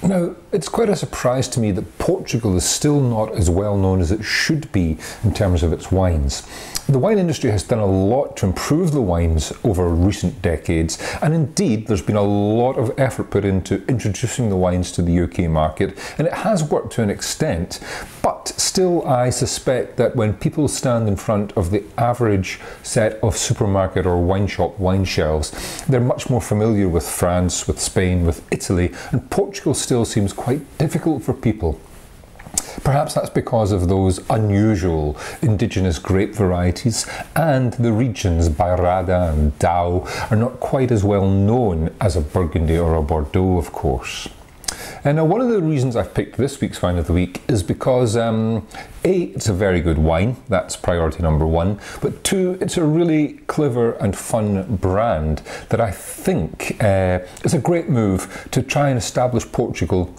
Now, it's quite a surprise to me that Portugal is still not as well known as it should be in terms of its wines. The wine industry has done a lot to improve the wines over recent decades, and indeed there's been a lot of effort put into introducing the wines to the UK market, and it has worked to an extent, but still I suspect that when people stand in front of the average set of supermarket or wine shop wine shelves, they're much more familiar with France, with Spain, with Italy, and Portugal still seems quite difficult for people. Perhaps that's because of those unusual indigenous grape varieties, and the regions Bairrada and Dow are not quite as well known as a Burgundy or a Bordeaux, of course. And now, one of the reasons I've picked this week's Wine of the Week is because A, it's a very good wine, that's priority number one, but two, it's a really clever and fun brand that I think is a great move to try and establish Portugal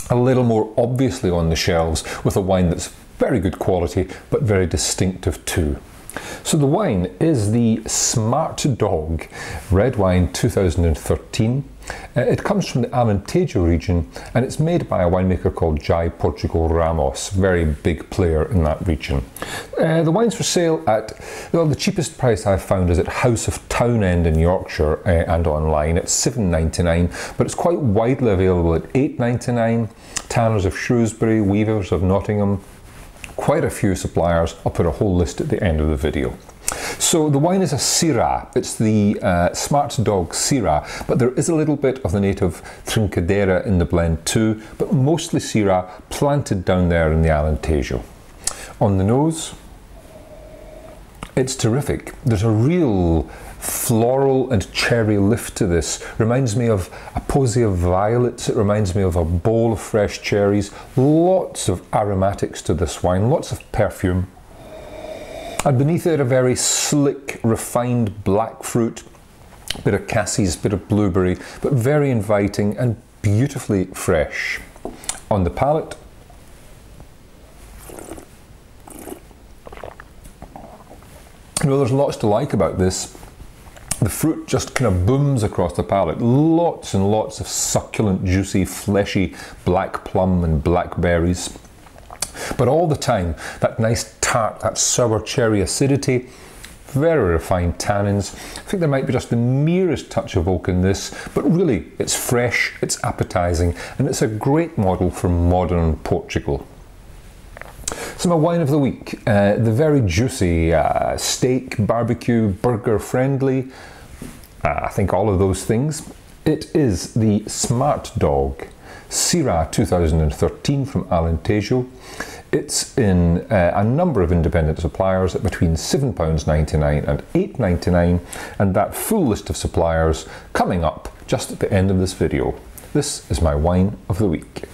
a little more obviously on the shelves with a wine that's very good quality but very distinctive too. So the wine is the Smart Dog Red Wine 2013. It comes from the Alentejo region, and it's made by a winemaker called Jai Portugal Ramos, very big player in that region. The wine's for sale at, well, the cheapest price I've found is at House of Townend in Yorkshire and online. It's £7.99, but it's quite widely available at £8.99. Tanners of Shrewsbury, Weavers of Nottingham, quite a few suppliers. I'll put a whole list at the end of the video. So the wine is a Syrah. It's the Smart Dog Syrah, but there is a little bit of the native Trincadeira in the blend too, but mostly Syrah planted down there in the Alentejo. On the nose, it's terrific. There's a real floral and cherry lift to this. Reminds me of a posy of violets. It reminds me of a bowl of fresh cherries. Lots of aromatics to this wine, lots of perfume. And beneath it, a very slick, refined black fruit, bit of cassis, bit of blueberry, but very inviting and beautifully fresh. On the palate, well, there's lots to like about this. The fruit just kind of booms across the palate. Lots and lots of succulent, juicy, fleshy black plum and blackberries. But all the time, that nice tart, that sour cherry acidity, very refined tannins. I think there might be just the merest touch of oak in this, but really it's fresh, it's appetizing, and it's a great model for modern Portugal. So my wine of the week, the very juicy steak, barbecue, burger friendly, I think all of those things. It is the Smart Dog Syrah 2013 from Alentejo. It's in a number of independent suppliers at between £7.99 and £8.99, and that full list of suppliers coming up just at the end of this video. This is my wine of the week.